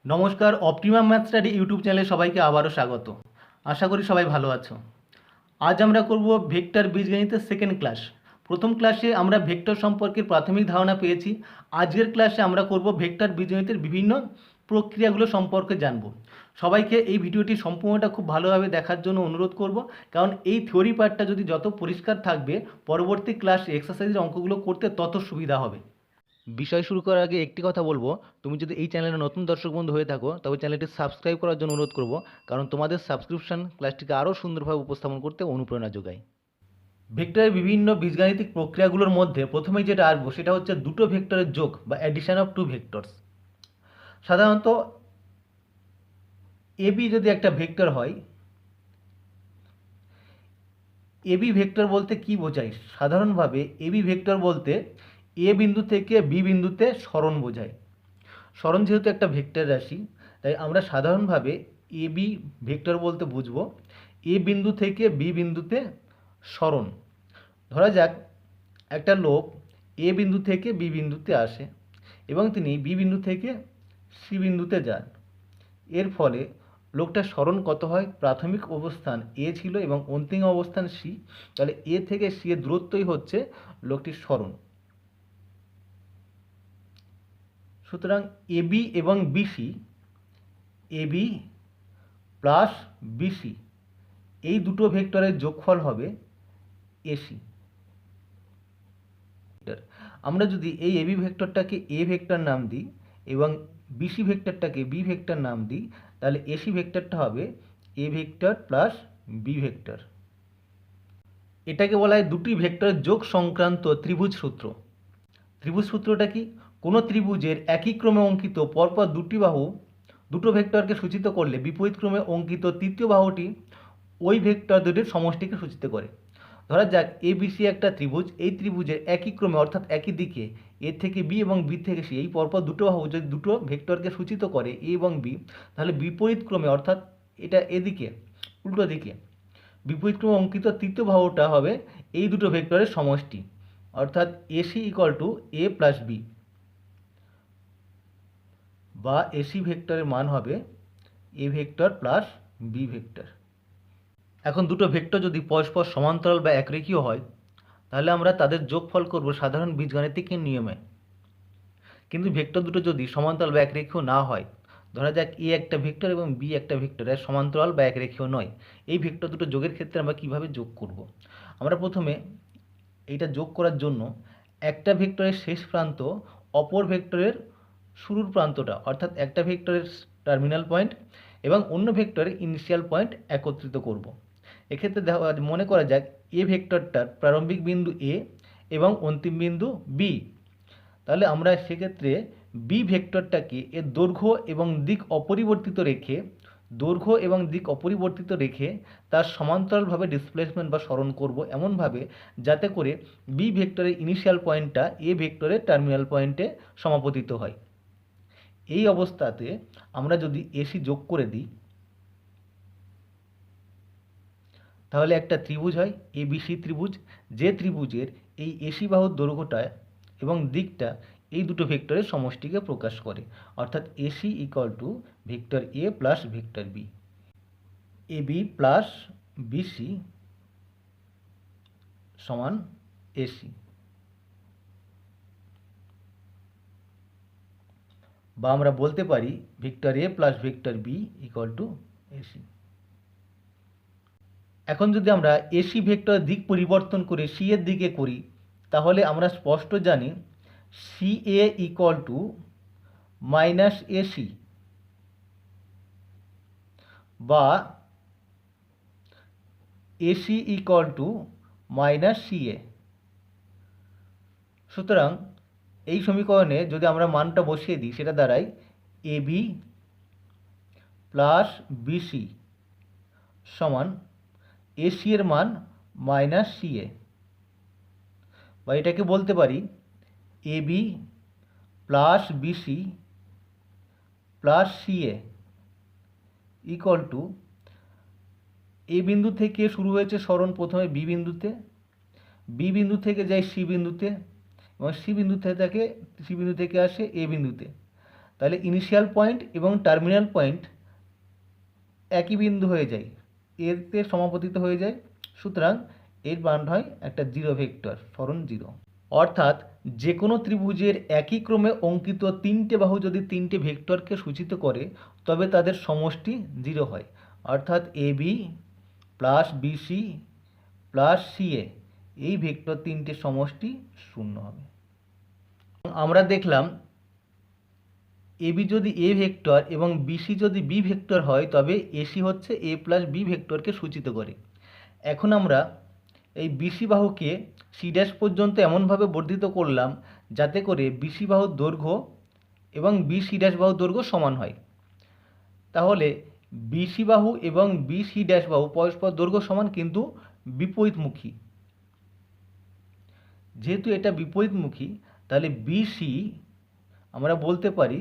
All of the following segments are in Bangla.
নমস্কার, অপটিমাম ম্যাথ স্টাডি ইউটিউব চ্যানেলে সবাইকে আবারও স্বাগত। আশা করি সবাই ভালো আছো। আজ আমরা করব ভেক্টর বীজগণিতের সেকেন্ড ক্লাস। প্রথম ক্লাসে আমরা ভেক্টর সম্পর্কে প্রাথমিক ধারণা পেয়েছি। আজকের ক্লাসে আমরা করব ভেক্টর বীজগণিতের বিভিন্ন প্রক্রিয়াগুলো সম্পর্কে জানব। সবাইকে এই ভিডিওটি সম্পূর্ণটা খুব ভালোভাবে দেখার জন্য অনুরোধ করব, কারণ এই থিওরি পার্টটা যদি যত পরিষ্কার থাকবে, পরবর্তী ক্লাসে এক্সারসাইজের অঙ্কগুলো করতে তত সুবিধা হবে। বিষয় শুরু করার আগে একটি কথা বলবো, তুমি যদি এই চ্যানেলে নতুন দর্শক বন্ধু হয়ে থাকো তবে চ্যানেলটি সাবস্ক্রাইব করার জন্য অনুরোধ করব, কারণ তোমাদের সাবস্ক্রিপশন ক্লাসটিকে আরও সুন্দরভাবে উপস্থাপন করতে অনুপ্রেরণা যোগায়। ভেক্টরের বিভিন্ন বীজগাণিতিক প্রক্রিয়াগুলোর মধ্যে প্রথমেই যেটা আসবো সেটা হচ্ছে দুটো ভেক্টরের যোগ বা অ্যাডিশন অফ টু ভেক্টরস। সাধারণত এবি যদি একটা ভেক্টর হয়, এবি ভেক্টর বলতে কি বোঝায়? সাধারণভাবে এবি ভেক্টর বলতে এ বিন্দু থেকে বি বিন্দুতে সরণ বোঝায়। সরণ যেহেতু একটা ভেক্টর রাশি, তাই আমরা সাধারণভাবে এ বি ভেক্টর বলতে বুঝব এ বিন্দু থেকে বি বিন্দুতে সরণ। ধরা যাক একটা লোক এ বিন্দু থেকে বি বিন্দুতে আসে এবং তিনি বি বিন্দু থেকে সি বিন্দুতে যান। এর ফলে লোকটার সরণ কত হয়? প্রাথমিক অবস্থান এ ছিল এবং অন্তিম অবস্থান সি, তাহলে এ থেকে সি এর দূরত্বই হচ্ছে লোকটির সরণ। সুতরাং এবি এবং বিসি, এবি প্লাস বিসি, এই দুটো ভেক্টরের যোগফল হবে এসি। আমরা যদি এই এবি ভেক্টরটাকে এ ভেক্টর নাম দিই এবং বিসি ভেক্টরটাকে বি ভেক্টর নাম দিই, তাহলে এসি ভেক্টরটা হবে A vector plus B vector. এটাকে বলা হয় দুটি ভেক্টরের যোগ সংক্রান্ত ত্রিভুজ সূত্র। ত্রিভুজ সূত্রটা কি? কোনো ত্রিভুজের একই ক্রমে অঙ্কিত পরপর দুটি বাহু দুটো ভেক্টরকে সূচিত করলে বিপরীত ক্রমে অঙ্কিত তৃতীয় বাহুটি ওই ভেক্টর দুটির সমষ্টিকে সূচিত করে। ধরা যাক এবিসি একটা ত্রিভুজ, এই ত্রিভুজের একই ক্রমে অর্থাৎ একই দিকে এ থেকে বি এবং বি থেকে সি, এই পরপর দুটো বাহু যদি দুটো ভেক্টরকে সূচিত করে এ এবং বি, তাহলে বিপরীত ক্রমে অর্থাৎ এটা এদিকে উল্টো দিকে বিপরীত ক্রমে অঙ্কিত তৃতীয় বাহুটা হবে এই দুটো ভেক্টরের সমষ্টি, অর্থাৎ AC equal to A plus B, বা এসি ভেক্টরের মান হবে A vector plus B vector. এখন দুটো ভেক্টর যদি পরস্পর সমান্তরাল বা একরেখীয় হয়, তাহলে আমরা তাদের যোগফল করব সাধারণ বীজগাণিতিক নিয়মে। কিন্তু ভেক্টর দুটো যদি সমান্তরাল বা একরেখীয় না হয়, ধরা যাক এ একটা ভেক্টর এবং বি একটা ভেক্টর, এর সমান্তরাল বা একরেখীয় নয়, এই ভেক্টর দুটো যোগের ক্ষেত্রে আমরা কিভাবে যোগ করব? আমরা প্রথমে এইটা যোগ করার জন্য একটা ভেক্টরের শেষ প্রান্ত অপর ভেক্টরের শুরুর প্রান্তটা, অর্থাৎ একটা ভেক্টরের টার্মিনাল পয়েন্ট এবং অন্য ভেক্টরের ইনিশিয়াল পয়েন্ট একত্রিত করব। এক্ষেত্রে মনে করা যাক এ ভেক্টরটার প্রারম্ভিক বিন্দু এ এবং অন্তিম বিন্দু বি, তাহলে আমরা সেক্ষেত্রে বি ভেক্টরটাকে এর দৈর্ঘ্য এবং দিক অপরিবর্তিত রেখে তার সমান্তরালভাবে ডিসপ্লেসমেন্ট বা সরণ করব এমনভাবে যাতে করে বি ভেক্টরের ইনিশিয়াল পয়েন্টটা এ ভেক্টরের টার্মিনাল পয়েন্টে সমাপতিত হয়। এই অবস্থাতে আমরা যদি এসি যোগ করে দিই, তাহলে একটা ত্রিভুজ হয় এবিসি ত্রিভুজ, যে ত্রিভুজের এই এসি বাহুর দৈর্ঘ্যটা এবং দিকটা এই দুটো ভেক্টরের সমষ্টিকে প্রকাশ করে, অর্থাৎ AC equal to vector A plus vector B. AB plus BC সমান এসি, বা আমরা বলতে পারি vector A plus vector B equal to AC. এখন যদি আমরা এসি ভেক্টর দিক পরিবর্তন করে সি এর দিকে করি, তাহলে আমরা স্পষ্ট জানি C A equal to minus AC, বা AC equal to minus CA. সুতরাং এই সমীকরণে যদি আমরা মানটা বসিয়ে দিই, সেটা দাঁড়ায় এবি প্লাস বিসি সমান এসি এর মান মাইনাস সিএ, বা এটাকে বলতে পারি AB plus BC plus CA equal to A বিন্দু থেকে শুরু হয়েছে সরণ প্রথমে বি বিন্দুতে, বি বিন্দু থেকে যায় সি বিন্দুতে এবং সি বিন্দু থেকে আসে এ বিন্দুতে, তাহলে ইনিশিয়াল পয়েন্ট এবং টার্মিনাল পয়েন্ট একই বিন্দু হয়ে যায়, এতে সমাপতিত হয়ে যায়, সুতরাং এর মান হয় একটা জিরো ভেক্টর, সরণ জিরো। অর্থাৎ যে কোনো ত্রিভুজের একই ক্রমে অঙ্কিত তিনটে বাহু যদি তিনটে ভেক্টরকে সূচিত করে তবে তাদের সমষ্টি জিরো হয়, অর্থাৎ AB plus BC plus CA এই ভেক্টর তিনটে সমষ্টি শূন্য হবে। আমরা দেখলাম এবি যদি এ ভেক্টর এবং বিসি যদি বি ভেক্টর হয় তবে এসি হচ্ছে এ প্লাস বি ভেক্টরকে সূচিত করে। এখন আমরা এই বিসি বাহুকে সি ড্যাশ পর্যন্ত এমনভাবে বর্ধিত করলাম যাতে করে বিসি বাহুর দৈর্ঘ্য এবং বিসি ড্যাশ বাহুর দৈর্ঘ্য সমান হয়। তাহলে বিসি বাহু এবং বিসি ড্যাশ বাহু পরস্পর দৈর্ঘ্য সমান কিন্তু বিপরীতমুখী। যেহেতু এটা বিপরীতমুখী তাহলে বিসি আমরা বলতে পারি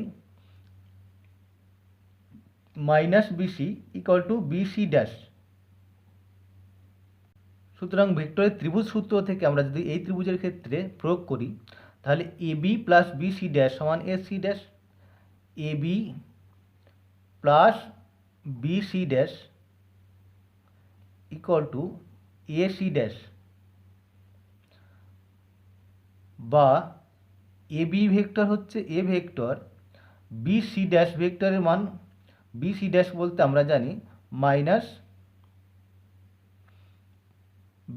minus BC equal to BC dash. সুতরাং ভেক্টরের ত্রিভুজ সূত্র থেকে আমরা যদি এই ত্রিভুজের ক্ষেত্রে প্রয়োগ করি তাহলে এবি প্লাস বিসি ড্যাশ সমান AC dash, AB plus BC dash equal to AC dash, বা এবি ভেক্টর হচ্ছে এ ভেক্টর, বিসি ড্যাশ ভেক্টরের মান বিসি ড্যাশ বলতে আমরা জানি minus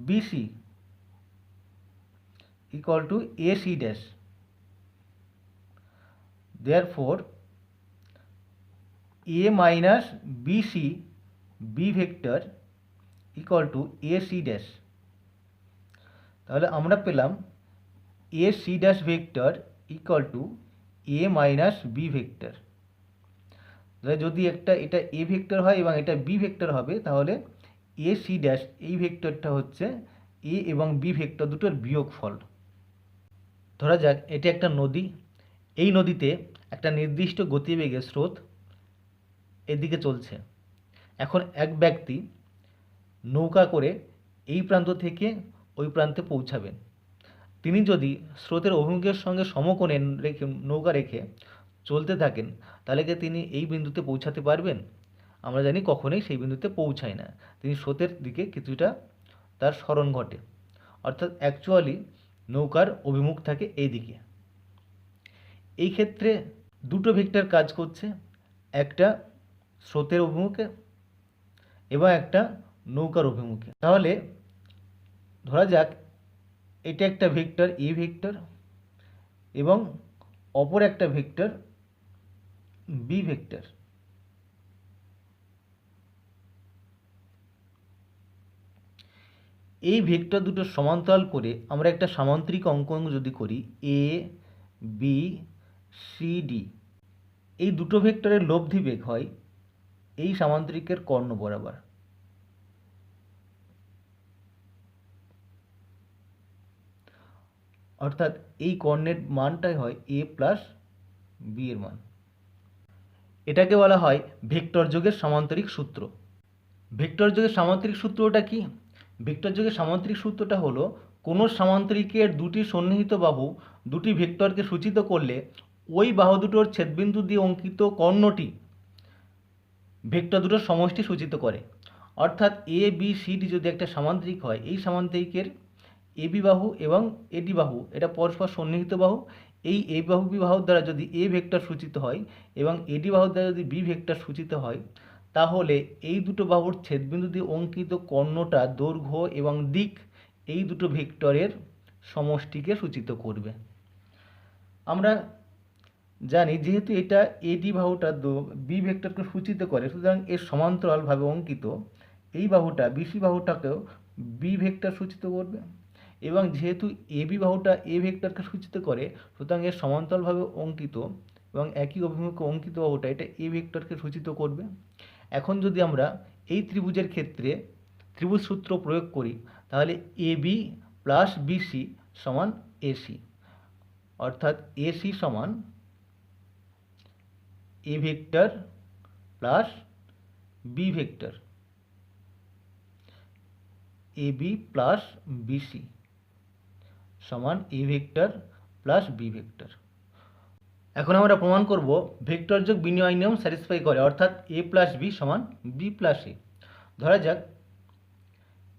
BC equal to AC dash. Therefore, A minus BC B vector equal to AC dash. তাহলে আমরা পেলাম AC dash vector equal to A minus B vector. তাহলে যদি এটা A ভেক্টর হয় এবং এটা B ভেক্টর হবে তাহলে AC dash এই ভেক্টরটা হচ্ছে A এবং B ভেক্টর দুটোর বিয়োগফল। ধরা যাক এটি একটা নদী, এই নদীতে একটা নির্দিষ্ট গতিবেগে স্রোত এদিকে চলছে। এখন এক ব্যক্তি নৌকা করে এই প্রান্ত থেকে ওই প্রান্তে পৌঁছাবেন। তিনি যদি স্রোতের অভিমুখের সঙ্গে সমকোণে নৌকা রেখে চলতে থাকেন তাহলে কি তিনি এই বিন্দুতে পৌঁছাতে পারবেন? আমরা জানি কখনোই সেই বিন্দুতে পৌঁছায় না, তিনি স্রোতের দিকে কিছুটা তার সরণ ঘটে, অর্থাৎ অ্যাকচুয়ালি নৌকার অভিমুখ থাকে এই দিকে। এই ক্ষেত্রে দুটো ভেক্টর কাজ করছে, একটা স্রোতের অভিমুখে এবং একটা নৌকার অভিমুখে। তাহলে ধরা যাক এটা একটা ভেক্টর এ ভেক্টর এবং অপর একটা ভেক্টর বি ভেক্টর। এই ভেক্টর দুটো সমান্তরাল করে আমরা একটা সামান্তরিক অঙ্কন যদি করি এ বি সি ডি, এই দুটো ভেক্টরের লব্ধি বেগ হয় এই সামান্তরিকের কর্ণ বরাবর। অর্থাৎ এই কর্ণের মানটাই হয় এ প্লাস বি এর মান। এটাকে বলা হয় ভেক্টর যোগের সামান্তরিক সূত্র। ভেক্টর যোগের সামান্তরিক সূত্রটা কি? ভেক্টর যোগের সামান্তরিক সূত্রটা হলো কোনো সামান্তরিকের দুটি সন্নিহিত বাহু দুটি ভেক্টরকে সূচিত করলে ওই বাহু দুটোর ছেদবিন্দু দিয়ে অঙ্কিত কর্ণটি ভেক্টর দুটোর সমষ্টি সূচিত করে। অর্থাৎ এ বি সি ডি যদি একটা সামান্তরিক হয়, এই সামান্তরিকের এবি বাহু এবং এডি বাহু এটা পরস্পর সন্নিহিত বাহু। এই এ বাহু বি বাহুর দ্বারা যদি এ ভেক্টর সূচিত হয় এবং এডি বাহুর দ্বারা যদি বি ভেক্টর সূচিত হয় তাহলে এই দুটো বাহুর ছেদবিন্দু দিয়ে অঙ্কিত কর্ণটা দৈর্ঘ্য এবং দিক এই দুটো ভেক্টরের সমষ্টিকে সূচিত করবে। আমরা জানি যেহেতু এটা এডি বাহুটা বি ভেক্টরকে সূচিত করে, সুতরাং এর সমান্তরালভাবে অঙ্কিত এই বাহুটা বিসি বাহুটাকেও বি ভেক্টর সূচিত করবে, এবং যেহেতু এবি বাহুটা এ ভেক্টরকে সূচিত করে সুতরাং এর সমান্তরালভাবে অঙ্কিত এবং একই অভিমুখে অঙ্কিত বাহুটা এটা এ ভেক্টরকে সূচিত করবে। এখন যদি আমরা এই ত্রিভুজের ক্ষেত্রে ত্রিভুজ সূত্র প্রয়োগ করি তাহলে এবি প্লাস বিসি সমান এসি, অর্থাৎ এসি সমান A vector plus B vector, AB plus BC সমান A vector plus B vector. এখন আমরা প্রমাণ করব ভেক্টর যোগ বিনিময় নিয়ম স্যাটিসফাই করে, অর্থাৎ a প্লাস বি সমান বি প্লাস এ। ধরা যাক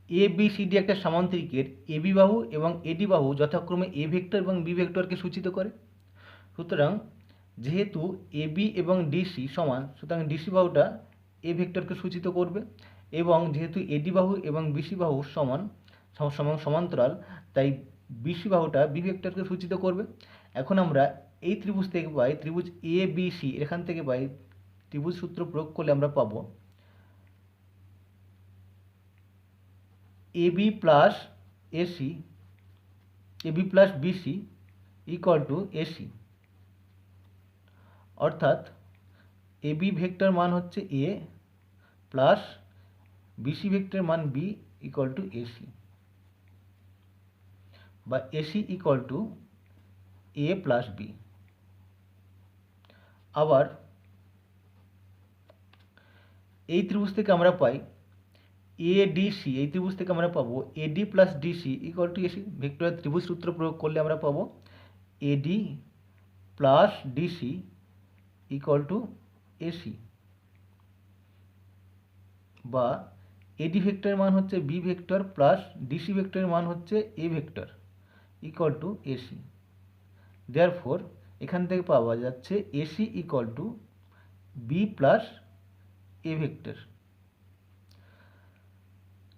এ বি সি ডি একটা সামান্তরিকের এবি বাহু এবং এডি বাহু যথাক্রমে এ ভেক্টর এবং বি ভেক্টরকে সূচিত করে। সুতরাং যেহেতু এবি এবং ডিসি সমান, সুতরাং ডিসি বাহুটা এ ভেক্টরকে সূচিত করবে, এবং যেহেতু এডি বাহু এবং বিসি বাহু সমান্তরাল, তাই বিসি বাহুটা বি ভেক্টরকে সূচিত করবে। এখন আমরা এই ত্রিভুজ থেকে পাই, ত্রিভুজ এ বি সি, এখান থেকে পাই ত্রিভুজ সূত্র প্রয়োগ করলে আমরা পাবো AB plus AC, AB plus BC equal to AC, অর্থাৎ এবি ভেক্টর মান হচ্ছে এ প্লাস বিসি ভেক্টর মান বি ইকুয়াল টু এসি, বা AC equal to A plus B. আবার এই ত্রিভুজ থেকে আমরা পাই এডিসি, এই ত্রিভুজ থেকে আমরা পাবো এডি plus DC equal to AC. ভেক্টরের ত্রিভুজ সূত্র প্রয়োগ করলে আমরা পাবো এডি plus DC equal to AC, বা এডি ভেক্টরের মান হচ্ছে বি ভেক্টর প্লাস ডিসি ভেক্টরের মান হচ্ছে A vector equal to AC. Therefore এখান থেকে পাওয়া যাচ্ছে AC equal to B plus A vector.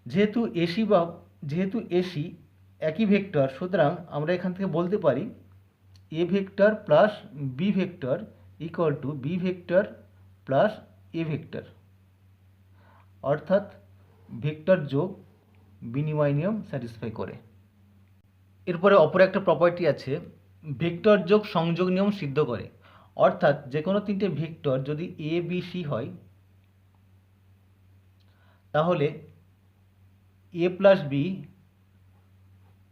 যেহেতু এসি একই ভেক্টর, সুতরাং আমরা এখান থেকে বলতে পারি A vector plus B vector equal to B vector plus A vector, অর্থাৎ ভেক্টর যোগ বিনিময় নিয়ম স্যাটিসফাই করে। এরপরে অপর একটা প্রপার্টি আছে, ভেক্টর যোগ সংযোগ নিয়ম সিদ্ধ করে। অর্থাৎ যে কোনো তিনটে ভেক্টর যদি এ বি সি হয়, তাহলে A plus B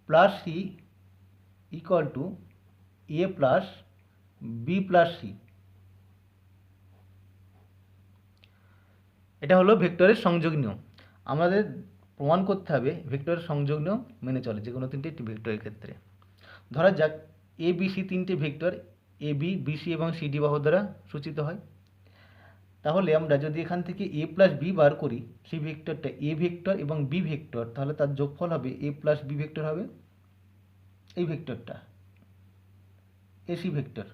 plus C equal to A plus B plus C. এটা হলো ভেক্টরের সংযোগ নিয়ম। আমাদের প্রমাণ করতে হবে ভেক্টরের সংযোগ নিয়ম মেনে চলে যে কোনো তিনটে ভেক্টরের ক্ষেত্রে। ধরা যাক এ বি সি তিনটে ভেক্টর এ বি বিসি এবং সিডি বাহু দ্বারা সূচিত হয়। তাহলে আমরা যদি এখান থেকে এ প্লাস বি বার করি, সেই ভেক্টরটা এ ভেক্টর এবং বি ভেক্টর, তাহলে তার যোগফল হবে এ প্লাস বি ভেক্টর হবে এই ভেক্টরটা এসি ভেক্টর।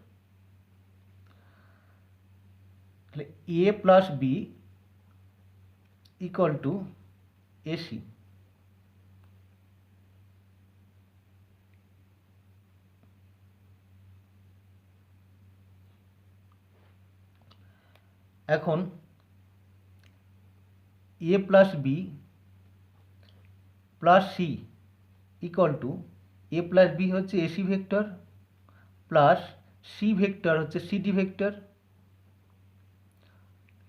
তাহলে A plus B equal to AC. এখন A plus B plus C equal to A plus B হচ্ছে AC vector plus C vector হচ্ছে সিডি ভেক্টর।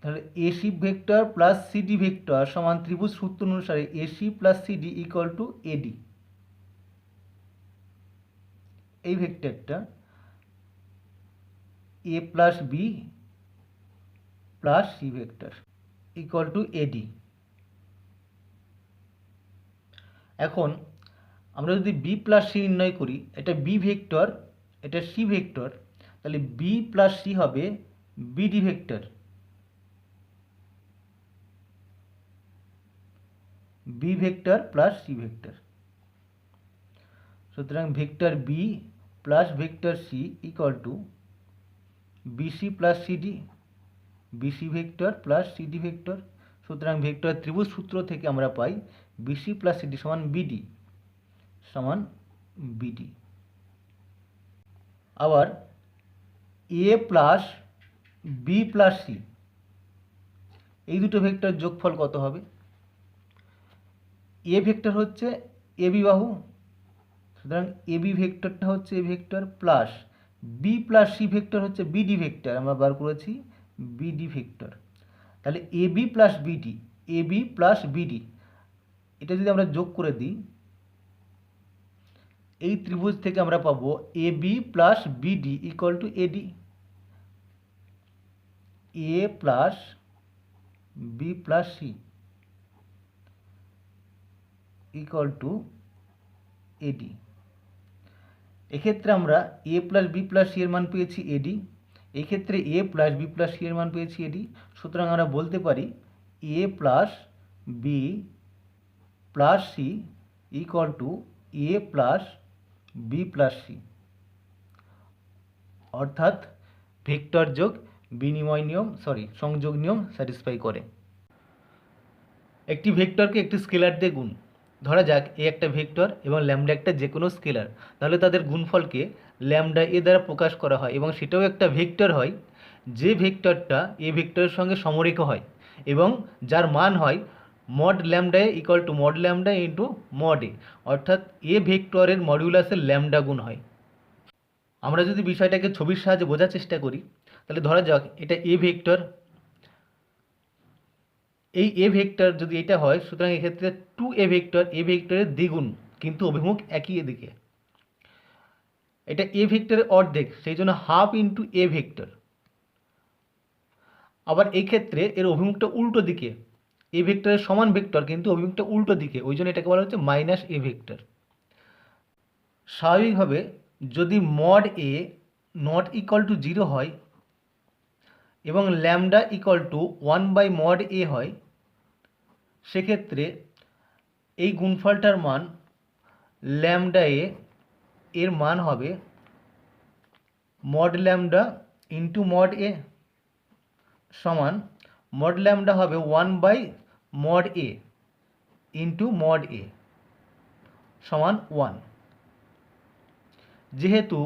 তাহলে AC vector plus CD vector সমান ত্রিভুজ সূত্র অনুসারে AC plus CD equal to AD. এই ভেক্টরটা A plus B plus C vector equal to AD. এখন আমরা যদি বি প্লাস সি নির্ণয় করি, এটা বি ভেক্টর, এটা সি ভেক্টর, তাহলে বি প্লাস সি হবে BD vector, B vector plus C vector. সুতরাং vector B plus vector C equal to BC plus CD, BC vector plus CD vector. সুতরাং ভেক্টর ত্রিভুজ সূত্র থেকে আমরা পাই বিসি প্লাস সিডি সমান বিডি সমান বিডি। আবার A plus B plus C, এই দুটো ভেক্টর যোগফল কত হবে? এ ভেক্টর হচ্ছে এবি বাহু, সুতরাং এবি ভেক্টরটা হচ্ছে A vector plus B plus C vector হচ্ছে বিডি ভেক্টর, আমরা বার করেছি বিডি ভেক্টর। তাহলে AB plus BD, AB plus BD, এটা যদি আমরা যোগ করে দিই, এই ত্রিভুজ থেকে আমরা পাবো AB plus BD equal to AD, A plus B plus C equal to AD. এক্ষেত্রে আমরা A plus B plus C এর মান পেয়েছি এডি, এই ক্ষেত্রে A plus B plus C এর মান পেয়েছি এটি, সুতরাং আমরা বলতে পারি A plus B plus C equal to A plus B plus C, অর্থাৎ ভেক্টর যোগ বিনিময় নিয়ম সংযোগ নিয়ম স্যাটিসফাই করে। একটি ভেক্টরকে একটি স্কেলার দিয়ে গুণ, ধরা যাক এ একটা ভেক্টর এবং ল্যামডা একটা যে কোনো স্কেলার, তাহলে তাদের গুণফলকে ল্যামডা এ দ্বারা প্রকাশ করা হয় এবং সেটাও একটা ভেক্টর হয় যে ভেক্টরটা এ ভেক্টরের সঙ্গে সমরেখ হয় এবং যার মান হয় মড ল্যামডা এ equal two mod lambda into mod এ, অর্থাৎ এ ভেক্টরের মডিউলাসের ল্যামডা গুণ হয়। আমরা যদি বিষয়টাকে ছবির সাহায্যে বোঝার চেষ্টা করি, তাহলে ধরা যাক এটা এ ভেক্টর, এই এ ভেক্টর যদি এটা হয়, সুতরাং এক্ষেত্রে টু এ ভেক্টরের দ্বিগুণ কিন্তু অভিমুখ একই এদিকে। এটা এ ভেক্টরের অর্ধেক, সেই জন্য হাফ ইন্টু এ ভেক্টর। আবার এই ক্ষেত্রে এর অভিমুখটা উল্টো দিকে, এ ভেক্টরের সমান ভেক্টর কিন্তু অভিমুখটা উল্টো দিকে, ওই জন্য এটাকে বলা হচ্ছে মাইনাস এ ভেক্টর। স্বাভাবিকভাবে যদি mod A not equal to 0 হয় এবং ল্যামডা ইকুয়াল টু 1/mod এ হয়, সেক্ষেত্রে এই গুণফলটার মান ল্যামডা এ এর মান হবে মড ল্যামডা ইন্টু মড এ সমান মড ল্যামডা হবে 1/mod এ ইন্টু মড এ সমান 1। যেহেতু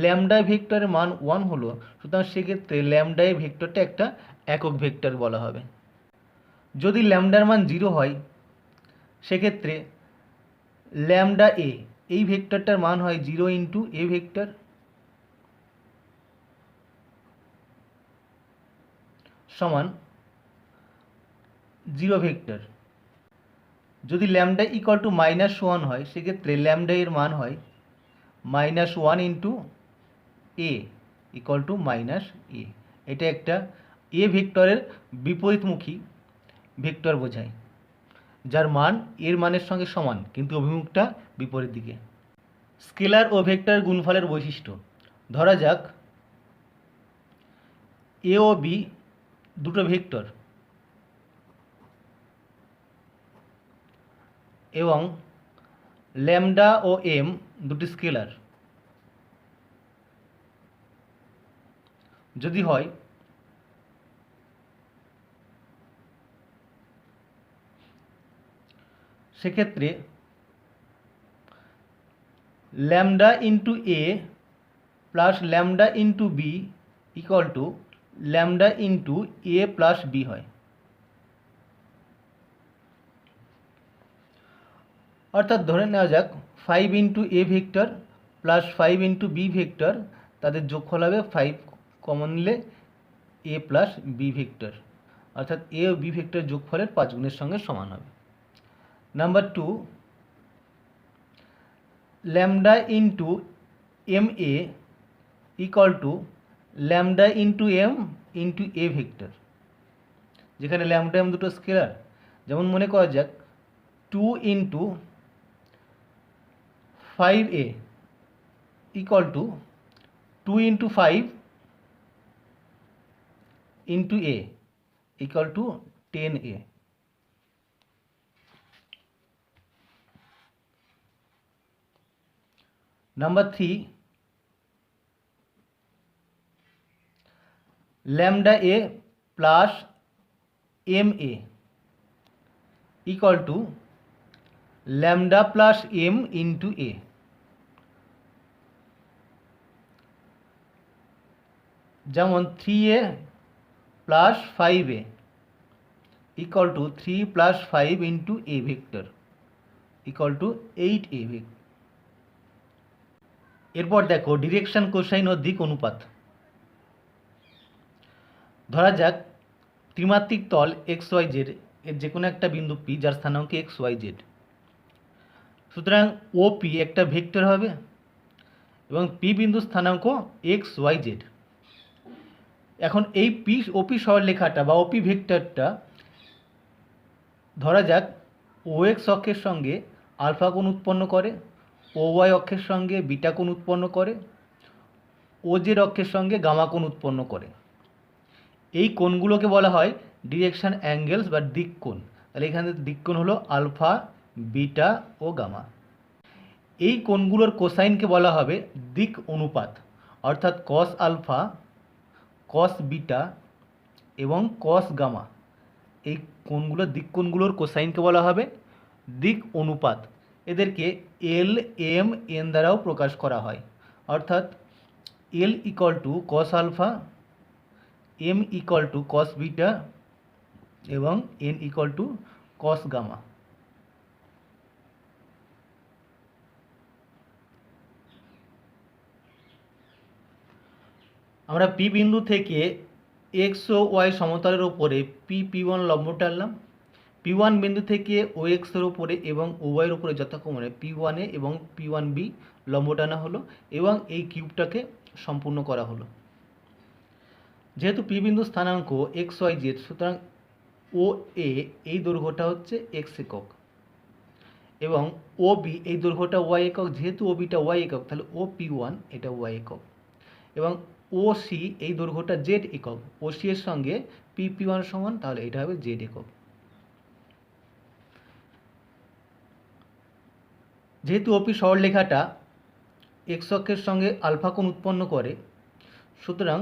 ল্যামডা ভেক্টরের মান 1 হলো, সুতরাং সেক্ষেত্রে ল্যামডা এ ভেক্টরটা একটা একক ভেক্টর বলা হবে। যদি ল্যামডার মান 0 হয়, সেক্ষেত্রে ল্যামডা এ এই ভেক্টরটার মান হয় 0 ইন্টু এ ভেক্টর সমান 0 ভেক্টর। যদি ল্যামডা ইকুয়াল টু -1 হয়, সেক্ষেত্রে ল্যামডা এর মান হয় -1 into a equal two -a। এটা একটা এ ভেক্টরের বিপরীতমুখী ভেক্টর বোঝায়, যার মান এর মানের সঙ্গে সমান কিন্তু অভিমুখটা বিপরীত দিকে। স্কেলার ও ভেক্টরের গুণফলের বৈশিষ্ট্য, ধরা যাক এ ও বি দুটো ভেক্টর এবং ল্যামডা ও এম দুটি স্কেলার। যদি হয়, সেক্ষেত্রে lambda into A plus lambda into B equal to lambda into A plus B হয়। অর্থাৎ ধরে নেওয়া যাক 5 into A vector plus 5 into B vector, তাদের যোগফল হবে 5 কমন নিলে এ প্লাস বি ভেক্টর, অর্থাৎ এ ও বি ভেক্টর যোগফলের 5 গুণের সঙ্গে সমান হবে। Number 2, lambda into M A equal to lambda into M into A vector, যেখানে ল্যামডা এম দুটো স্কেলার। যেমন মনে করা যাক 2 into 5a equal to 2 into 5 into a equal to 10a। Number 3, lambda A plus M A equal to lambda plus M into A. যেমন 3a plus 5a equal to 3 plus 5 into A vector equal to 8a vector. এরপর দেখো ডিরেকশন, কোসাইন ও দিক অনুপাত। ধরা যাক ত্রিমাত্রিক তল XYZ এর যে কোনো একটা বিন্দু P যার স্থানাঙ্ক XYZ, সুতরাং OP একটা ভেক্টর হবে এবং P বিন্দুর স্থানাঙ্ক XYZ। এখন এই OP সরলরেখাটা বা OP ভেক্টরটা ধরা যাক OX অক্ষের সঙ্গে আলফা কোণ উৎপন্ন করে, OY অক্ষের সঙ্গে বিটা কোণ উৎপন্ন করে ও জেড অক্ষের সঙ্গে গামা কোণ উৎপন্ন করে। এই কোণগুলোকে বলা হয় ডিরেকশন অ্যাঙ্গেলস বা দিক কোণ। তাহলে এখানে দিক কোণ হলো আলফা, বিটা ও গামা। এই কোণগুলোর কোসাইনকে বলা হবে দিক অনুপাত, অর্থাৎ কস আলফা, কস বিটা এবং কস গামা। এই কোণগুলোর দিক কোণগুলোর কোসাইনকে বলা হবে দিক অনুপাত। এদেরকে এল, এম, এন দ্বারাও প্রকাশ করা হয়, অর্থাৎ L equal to cos alpha, M equal to cos beta এবং N equal to cos gamma. আমরা পি বিন্দু থেকে এক্স ও ওয়াই সমতলের ওপরে পি1 লম্ব টানলাম। পি1 বিন্দু থেকে ও এক্সের ওপরে এবং ও ওয়াইয়ের ওপরে যথাক্রমে পি1 এ এবং পি1 বি লম্ব টানা হলো এবং এই কিউবটাকে সম্পূর্ণ করা হলো। যেহেতু পি বিন্দু স্থানাঙ্ক এক্স ওয়াই জেড, সুতরাং ও এ এই দৈর্ঘ্যটা হচ্ছে এক্স একক এবং ও বি এই দৈর্ঘ্যটা ওয়াই একক। যেহেতু ও বিটা ওয়াই একক, তাহলে ও পি1 এটা ওয়াই একক এবং ও সি এই দৈর্ঘ্যটা জেড একক। ও সি এর সঙ্গে পি1 সমান, তাহলে এটা হবে জেড একক। যেহেতু ওপি সরলরেখাটা এক্স অক্ষের সঙ্গে আলফা কোণ উৎপন্ন করে, সুতরাং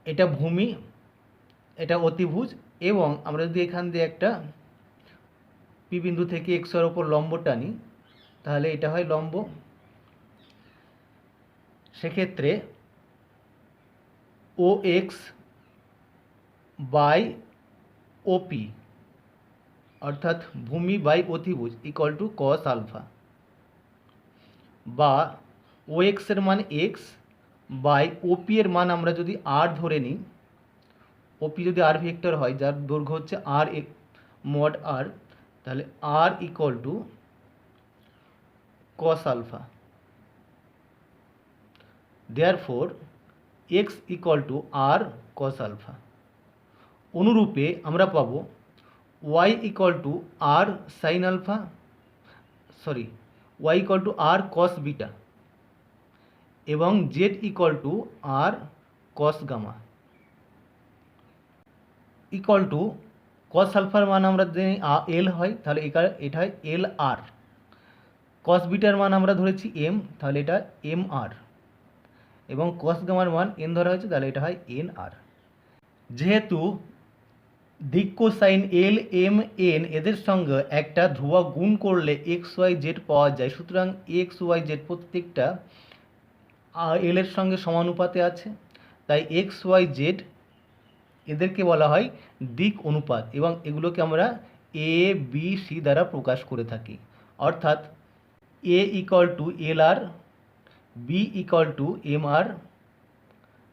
এটা ভূমি, এটা অতিভুজ এবং আমরা যদি এখান দিয়ে একটা পি বিন্দু থেকে এক্সের ওপর লম্ব টানি, তাহলে এটা হয় লম্ব। সেক্ষেত্রে ও এক্স বাই ওপি অর্থাৎ ভূমি বাই অতিভুজ ইকুয়াল টু কস আলফা, বা ও এক্সের মান এক্স বাই ওপি এর মান আমরা যদি আর ধরে নিই, ওপি যদি আর ভেক্টর হয় যার দৈর্ঘ্য হচ্ছে আর মড আর, তাহলে R equal to cos alpha. Therefore X equal to R cos alpha. অনুরূপে আমরা পাবো Y equal to R sine alpha, Y equal to R cos beta এবং Z equal to R cos gamma equal to cos আলফার মান আমরা জানি এল হয়, তাহলে এটা হয় এল আর। কস বিটার মান আমরা ধরেছি এম, তাহলে এটা এম আর এবং কস গামার মান এন ধরা হয়েছে, তাহলে এটা হয় এন আর। যেহেতু দিক কোসাইন এল, এম, এন এদের সঙ্গে একটা ধ্রুবক গুণ করলে এক্স ওয়াই জেড পাওয়া যায়, সুতরাং এক্স ওয়াই জেড প্রত্যেকটা এল এর সঙ্গে সমানুপাতে আছে, তাই এক্স ওয়াই জেড এদেরকে বলা হয় দিক অনুপাত এবং এগুলোকে আমরা এ বি সি দ্বারা প্রকাশ করে থাকি, অর্থাৎ A equal to L R, B equal to M R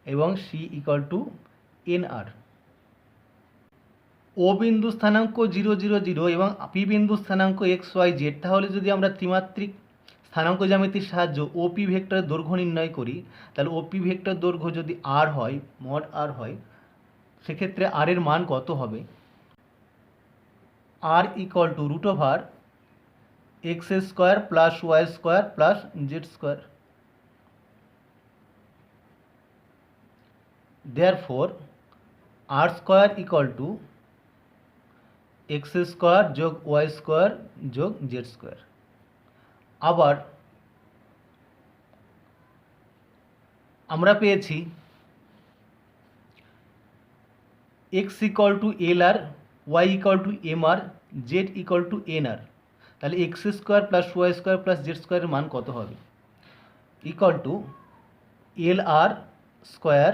এবং C equal to N R. O বিন্দু স্থানাঙ্ক 0, 0, 0 এবং পি বিন্দু স্থানাঙ্ক এক্স ওয়াই জেড, তাহলে যদি আমরা ত্রিমাত্রিক স্থানাঙ্ক জ্যামিতির সাহায্যে ওপি ভেক্টরের দৈর্ঘ্য নির্ণয় করি, তাহলে ওপি ভেক্টর দৈর্ঘ্য যদি আর হয়, মড আর হয়, সেক্ষেত্রে আর এর মান কত হবে? R equal to root over X square plus Y square plus Z square. Therefore R square equal to X square যোগ ওয়াই স্কোয়ার যোগ জেড স্কোয়ার। আবার আমরা পেয়েছি X equal to L R, Y equal to M R, Z equal to N R. তাহলে X square plus Y square plus Z স্কোয়ারের মান কত হবে? Equal to L R square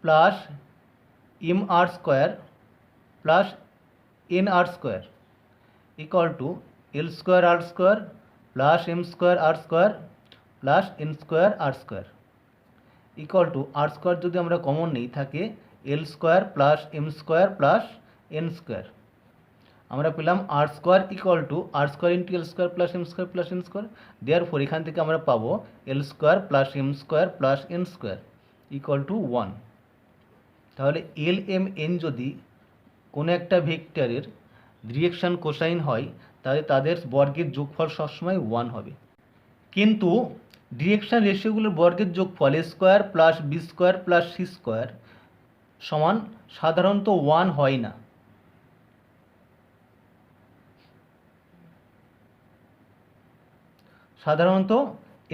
plus M R square plus N R square equal to L square R square plus M square R square plus N square R square equal to R square যদি আমরা কমন নিই থাকে এল square plus M square plus N square. আমরা পেলাম R square equal to R square into L square plus M square plus N square. Therefore এখান থেকে আমরা পাবো L square plus M square plus N square equal to 1। তাহলে এল, এম, এন যদি কোনো একটা ভেক্টরের ডিরেকশন কোসাইন হয়, তাহলে তাদের বর্গের যোগফল সবসময় 1 হবে। কিন্তু ডিরেকশন রেশিওগুলোর বর্গের যোগফল a square plus B square plus C square সমান সাধারণত 1 হয় না। সাধারণত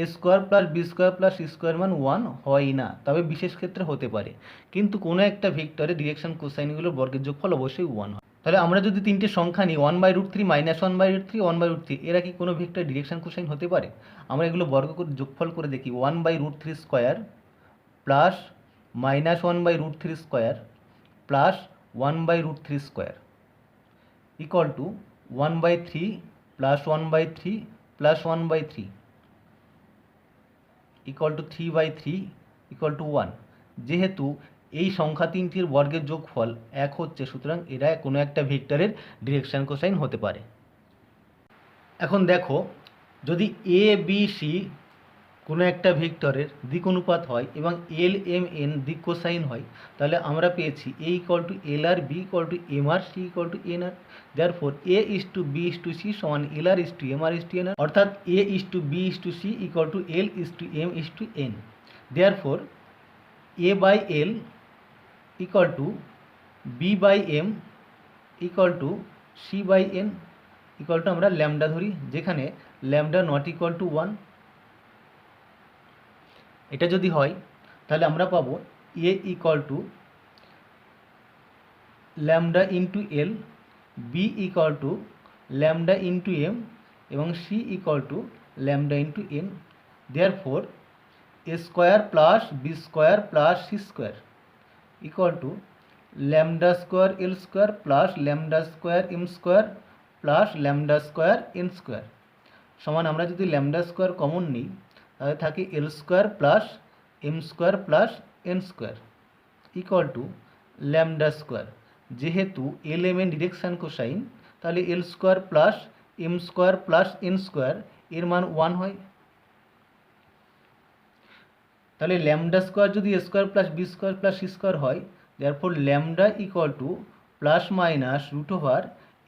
A square plus B square plus C square মান 1 হয় না, তবে বিশেষ ক্ষেত্রে হতে পারে। কিন্তু কোনো একটা ভেক্টরে ডিরেকশন কোসাইনগুলোর বর্গের যোগফল অবশ্যই 1 হয়। তাহলে আমরা যদি তিনটে সংখ্যা নিই 1/√3 -1/√3 1/√3, এরা কি কোনো ভেক্টর ডিরেকশন কোসাইন হতে পারে? আমরা এগুলো বর্গ করে যোগফল করে দেখি। 1/√3 square plus -1/√3 square plus 1/√3 square equal two 1/3 plus 1/3 plus 1/3 equal to 3/3 equal to 1। যেহেতু এই সংখ্যা তিনটির বর্গের যোগফল 1 হচ্ছে, সুতরাং এরা কোনো একটা ভেক্টরের ডিরেকশন কোসাইন হতে পারে। এখন দেখো, যদি এ বি সি কোনো একটা ভেক্টরের দিক অনুপাত হয় এবং এল এম এন দিক কোসাইন হয়, তাহলে আমরা পেয়েছি a equal to L R, B equal to M r, c equal to N r. Therefore a is to b is to c সমান l r is to M r is to N r, অর্থাৎ a is to b is to c equal to l is to m is to n. Therefore a by l equal to b by M equal to C by N equal to আমরা ল্যামডা ধরি, যেখানে ল্যামডা নট ইকুয়াল টু 1। এটা যদি হয় তাহলে আমরা পাবো a equal to lambda into l, b equal to lambda into m এবং C equal to lambda into n. Therefore a square plus B square plus C square equal to lambda square l square plus lambda square m square plus lambda square n square সমান, আমরা যদি ল্যামডা স্কোয়ার কমন নিই তাহলে থাকে এল square plus M square plus N square equal to lambda square. যেহেতু এল এম এন ডিরেকশান কোসাইন, তাহলে l square plus M square plus N square এর মান 1 হয়। তাহলে ল্যামডা স্কোয়ার যদি a square plus B square plus C square হয়, therefore lambda equal to plus minus root over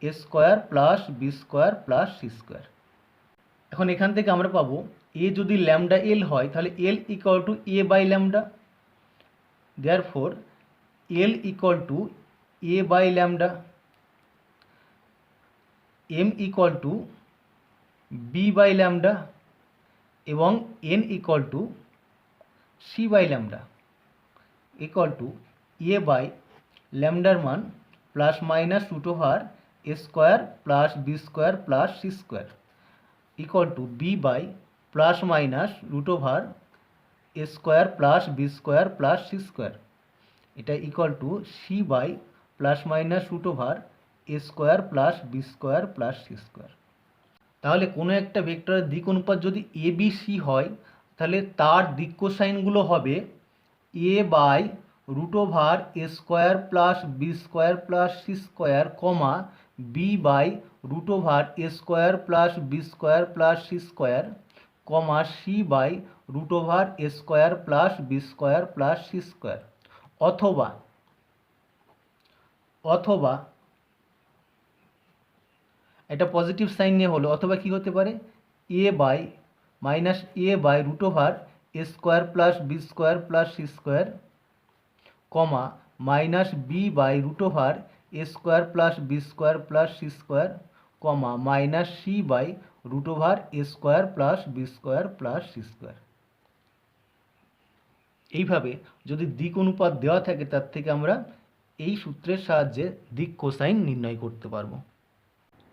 a square plus B square plus C square. এখন এখান থেকে আমরা পাবো এ যদি ল্যামডা এল হয় তাহলে l equal to a by lambda, therefore l equal to a by lambda, m equal to b by lambda এবং N equal to C by lambda equal to a by ল্যামডার মান plus minus root over a square plus B square plus C square equal to b by plus minus root over a square plus B square plus C square, এটা equal to C by plus minus root over a square plus B square plus C square. তাহলে কোনো একটা ভেক্টরের দিক অনুপাত যদি এ বি সি হয়, তাহলে তার দিক কোসাইনগুলো হবে a by root over a square plus B square plus C square comma b by root over a square plus B square plus C square comma c by root over a square plus B square plus C square. অথবা অথবা এটা পজিটিভ সাইন নিয়ে হলো, অথবা কি হতে পারে a by minus a by root over a square plus B square plus C square comma minus b by root over a square plus B square plus C square comma minus c by root over a square plus B square plus C square. এইভাবে যদি দিক অনুপাত দেওয়া থাকে, তার থেকে আমরা এই সূত্রের সাহায্যে দিক কোসাইন নির্ণয় করতে পারবো।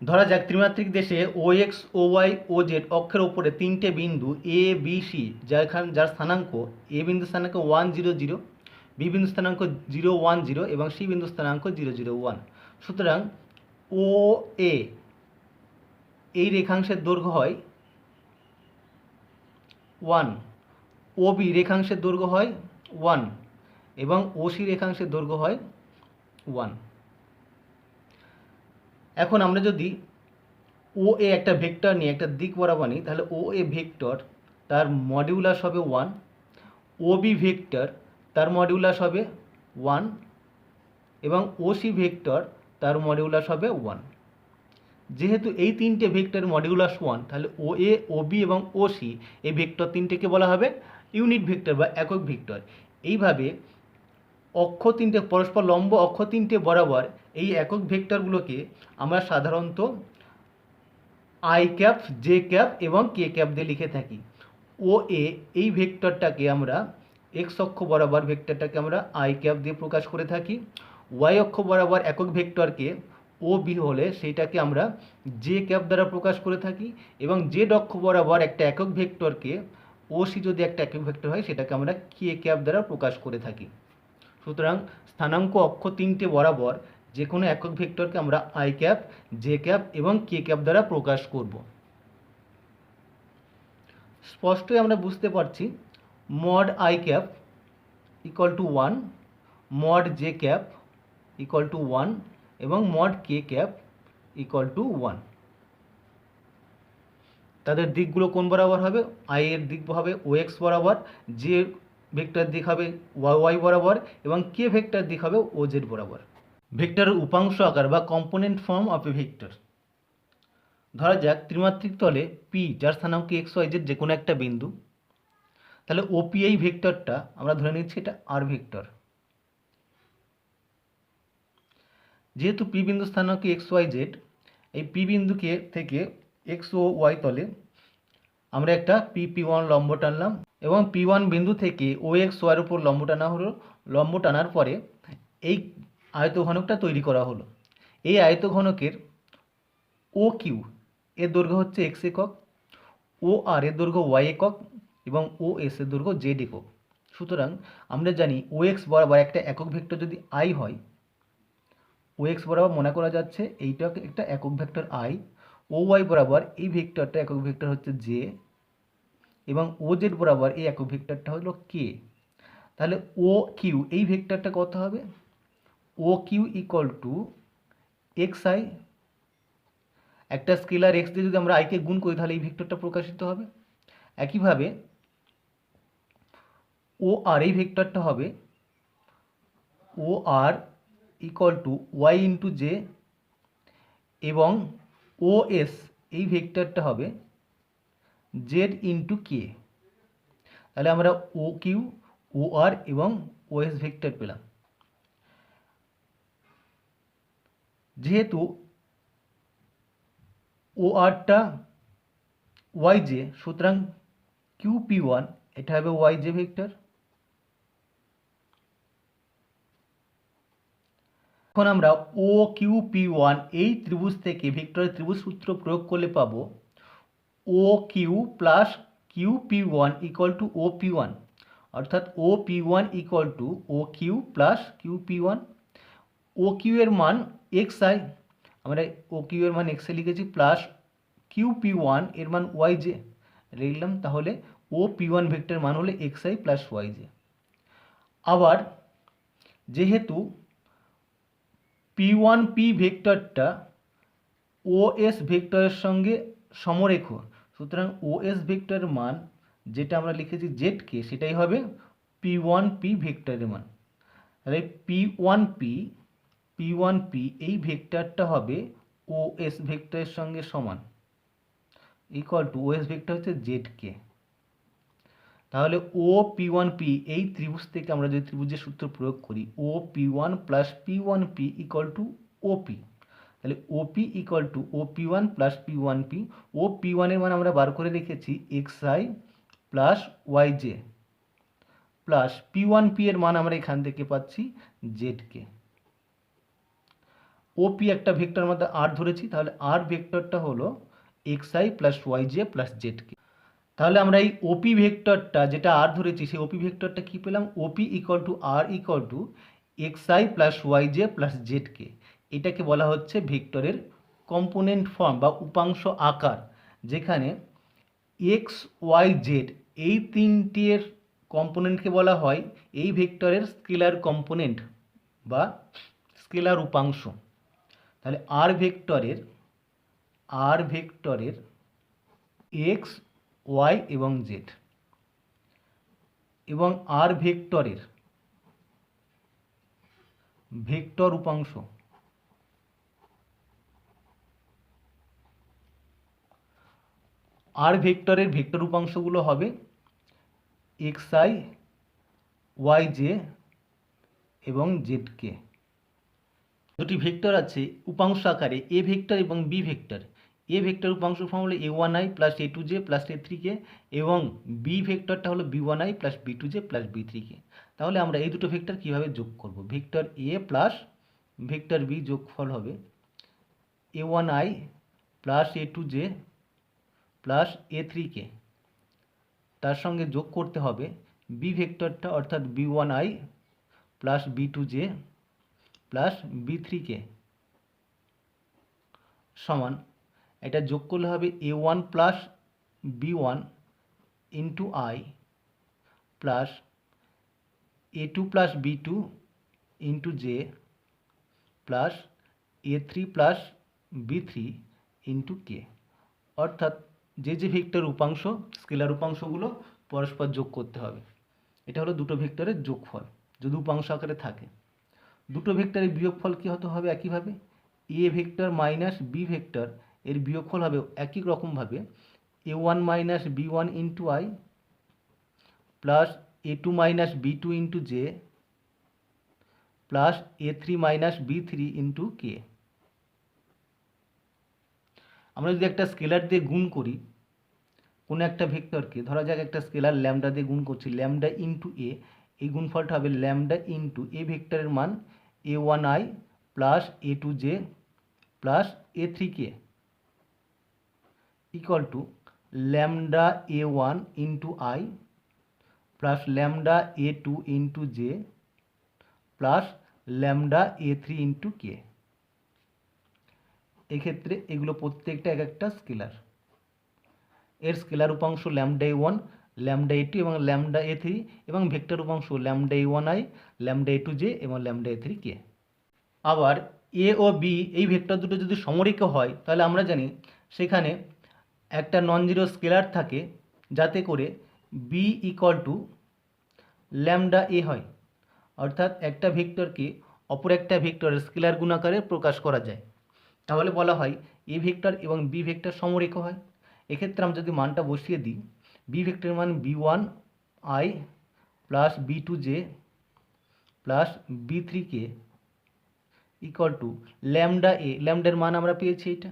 ধরা যাক ত্রিমাত্রিক দেশে ও এক্স ও ওয়াই ও জেড অক্ষের ওপরে তিনটে বিন্দু এ বি সি, যার স্থানাঙ্ক এ বিন্দু স্থানাঙ্ক 1 0 0, বি বিন্দু স্থানাঙ্ক 0 1 0 এবং সি বিন্দু স্থানাঙ্ক 0 0 1। সুতরাং ও এ এই রেখাংশের দৈর্ঘ্য হয় 1, ও বি রেখাংশের দৈর্ঘ্য হয় 1 এবং ও সি রেখাংশের দৈর্ঘ্য হয় 1। এখন আমরা যদি ও এ একটা ভেক্টর নিয়ে একটা দিক বরাবর নিই, তাহলে ও এ ভেক্টর তার মডিউলাস হবে 1, ও বি ভেক্টর তার মডিউলাস হবে 1 এবং ও সি ভেক্টর তার মডিউলাস হবে 1। যেহেতু এই তিনটে ভেক্টর মডিউলাস 1, তাহলে ও এ, ও বি এবং ও সি এই ভেক্টর তিনটেকে বলা হবে ইউনিট ভেক্টর বা একক ভেক্টর। এইভাবে অক্ষ তিনটে পরস্পর লম্ব অক্ষ তিনটে বরাবর এই একক ভেক্টরগুলোকে আমরা সাধারণত আই ক্যাপ, জে ক্যাপ এবং কে ক্যাপ দিয়ে লিখে থাকি। ও এ এই ভেক্টরটাকে আমরা এক্স অক্ষ বরাবর ভেক্টরটাকে আমরা আই ক্যাপ দিয়ে প্রকাশ করে থাকি। ওয়াই অক্ষ বরাবর একক ভেক্টরকে ও বি হলে সেইটাকে আমরা জে ক্যাপ দ্বারা প্রকাশ করে থাকি, এবং জেড অক্ষ বরাবর একটা একক ভেক্টরকে ও সি যদি একটা একক ভেক্টর হয় সেটাকে আমরা কে ক্যাপ দ্বারা প্রকাশ করে থাকি। সুতরাং স্থানাঙ্ক অক্ষ তিনটে বরাবর যে কোনো একক ভেক্টরকে আমরা আই ক্যাপ, জে ক্যাপ এবং কে ক্যাপ দ্বারা প্রকাশ করব। স্পষ্টই আমরা বুঝতে পারছি mod I cap equal to 1, mod J cap equal to 1 এবং mod K cap equal to 1। তাদের দিকগুলো কোন বরাবর হবে? আই এর দিক হবে ও এক্স বরাবর, জে ভেক্টর দিক হবে ওয়াই বরাবর এবং কে ভেক্টর দিক হবে ও জেড বরাবর। ভেক্টরের উপাংশ আকার বা component form of A vector. ধরা যাক ত্রিমাত্রিক তলে পি যার স্থানাঙ্ক এক্স ওয়াই জেড যে কোনো একটা বিন্দু, তাহলে ওপি এই ভেক্টরটা আমরা ধরে নিচ্ছি এটা আর ভেক্টর। যেহেতু পি বিন্দু স্থানাঙ্ক এক্স ওয়াই জেড, এই পি বিন্দুকে থেকে এক্স ও ওয়াই তলে আমরা একটা পি1 লম্ব টানলাম এবং পি1 বিন্দু থেকে ও এক্স ওয়াইয়ের উপর লম্ব টানা হলো। লম্ব টানার পরে এই আয়তঘনকটা তৈরি করা হলো। এই আয়তঘনকের ও কিউ এর দৈর্ঘ্য হচ্ছে এক্স একক, ও আর এর দৈর্ঘ্য ওয়াই একক এবং ও এস এর দৈর্ঘ্য জেড একক। সুতরাং আমরা জানি ও এক্স বরাবর একটা একক ভেক্টর যদি আই হয়, ও এক্স বরাবর মনে করা যাচ্ছে এইটা একটা একক ভেক্টর আই, ও ওয়াই বরাবর এই ভেক্টরটা একক ভেক্টর হচ্ছে জে এবং ও জেড বরাবর এই একক ভেক্টরটা হলো কে। তাহলে ও কিউ এই ভেক্টরটা কত হবে? O Q equal to x i. একটা স্কেলার এক্স দিয়ে যদি আমরা আইকে গুণ করি তাহলে এই ভেক্টরটা প্রকাশিত হবে। একইভাবে ও আর এই ভেক্টরটা হবে O R equal to y into j এবং ও এস এই ভেক্টরটা হবে জেড ইন্টু কে। তাহলে আমরা ও কিউ, ও আর এবং ও এস ভেক্টর পেলাম। যেহেতু ও আরটা ওয়াই জে, সুতরাং কিউ পি ওয়ান এটা হবে ওয়াই জে ভেক্টর। এখন আমরা ও কিউ পি ওয়ান এই ত্রিভুজ থেকে ভেক্টরের ত্রিভুজ সূত্র প্রয়োগ করলে পাবো O Q plus Q P one equal to O P one, অর্থাৎ O P one equal to O Q plus Q P one. O Q এর মান এক্স আই, আমরা ও কিউ এর মান এক্স আই লিখেছি, প্লাস কিউ পি ওয়ান এর মান ওয়াই জে লিখলাম। তাহলে ও পি ওয়ান ভেক্টর মান হলো x I plus Y J. আবার যেহেতু পি ওয়ান পি ভেক্টরটা ও এস ভেক্টরের সঙ্গে সমরেখ, সুতরাং ও এস ভেক্টরের মান যেটা আমরা লিখেছি জেডকে সেটাই হবে পি ওয়ান পি ভেক্টরের মান। তাহলে পি ওয়ান পি এই ভেক্টরটা হবে ও এস ভেক্টরের সঙ্গে সমান, equal to O S vector হচ্ছে জেডকে। তাহলে ও পি ওয়ান পি এই ত্রিভুজ থেকে আমরা যদি ত্রিভুজের সূত্র প্রয়োগ করি O P one plus P one P equal to OP, তাহলে OP equal to O P one plus P one P. O P ওয়ানের মান আমরা বার করে রেখেছি x I plus Y j, plus P one P এর মান আমরা এখান থেকে পাচ্ছি জেডকে। ওপি একটা ভেক্টর মধ্যে আর ধরেছি, তাহলে আর ভেক্টরটা হলো x I plus Y j plus z k. তাহলে আমরা এই ওপি ভেক্টরটা যেটা আর ধরেছি সেই ওপি ভেক্টরটা কি পেলাম? OP equal to r equal to x I plus Y j plus z k. এটাকে বলা হচ্ছে ভেক্টরের কম্পোনেন্ট ফর্ম বা উপাংশ আকার, যেখানে এক্স ওয়াই জেড এই তিনটির কম্পোনেন্টকে বলা হয় এই ভেক্টরের স্কেলার কম্পোনেন্ট বা স্কেলার উপাংশ। তাহলে আর ভেক্টরের এক্স ওয়াই এবং জেড এবং আর ভেক্টরের ভেক্টর উপাংশ আর ভেক্টরের ভেক্টর উপাংশগুলো হবে xi, yj এবং zk। দুটি ভেক্টর আছে উপাংশ আকারে এ ভেক্টর এবং বি ভেক্টর। এ ভেক্টর উপাংশ ফর্ম হলো a1i plus a2j plus a3k এবং বি ভেক্টরটা হলো b1i plus b2j plus b3k। তাহলে আমরা এই দুটো ভেক্টর কিভাবে যোগ করব? Vector A plus vector B যোগফল হবে a1i plus a2j plus a3k, তার সঙ্গে যোগ করতে হবে বি ভেক্টরটা অর্থাৎ b1i plus b2j plus b3k সমান, এটা যোগ করলে হবে a1 plus b1 into i plus a2 plus b2 into j plus a3 plus b3 into k। অর্থাৎ যে যে ভেক্টর উপাংশ স্কেলার উপাংশগুলো পরস্পর যোগ করতে হবে। এটা হলো দুটো ভেক্টরের যোগফল যদি উপাংশ আকারে থাকে। দুটো ভেক্টরের বিয়োগফল কী হতে হবে? একইভাবে A vector minus B vector এর বিয়োগফল হবে একই রকমভাবে a1 minus b1 into i plus a2 minus b2 into j plus a3 minus b3 into k। আমরা যদি একটা স্কেলার দিয়ে গুণ করি কোনো একটা ভেক্টরকে, ধরা যাক একটা স্কেলার ল্যামডা দিয়ে গুণ করছি, ল্যামডা ইন্টু এ, এই গুণফলটা হবে ল্যামডা ইন্টু এ ভেক্টরের মান a1i plus a2j plus a3k equal to lambda a1 into i plus lambda a2 into j plus lambda a3 into k। এক্ষেত্রে এগুলো প্রত্যেকটা এক একটা স্কেলার। এর স্কেলার উপাংশ ল্যামডা a1, ল্যামডা a2 এবং ল্যামডা a3 এবং ভেক্টর উপাংশ ল্যামডা a1i, ল্যামডা a2j এবং ল্যামডা a3k। আবার এ ও বি এই ভেক্টর দুটো যদি সমরেখা হয় তাহলে আমরা জানি সেখানে একটা নন জিরো স্কেলার থাকে যাতে করে B equal to lambda A হয়। অর্থাৎ একটা ভেক্টরকে অপর একটা ভেক্টরের স্কেলার গুণাকারে প্রকাশ করা যায়। তাহলে বলা হয় এ ভেক্টর এবং বি ভেক্টর সমরেখা হয়। এক্ষেত্রে আমরা যদি মানটা বসিয়ে দিই, বি ভেক্টরের মান b1i plus b2j plus b3k equal to lambda a, ল্যামডার মান আমরা পেয়েছি এটা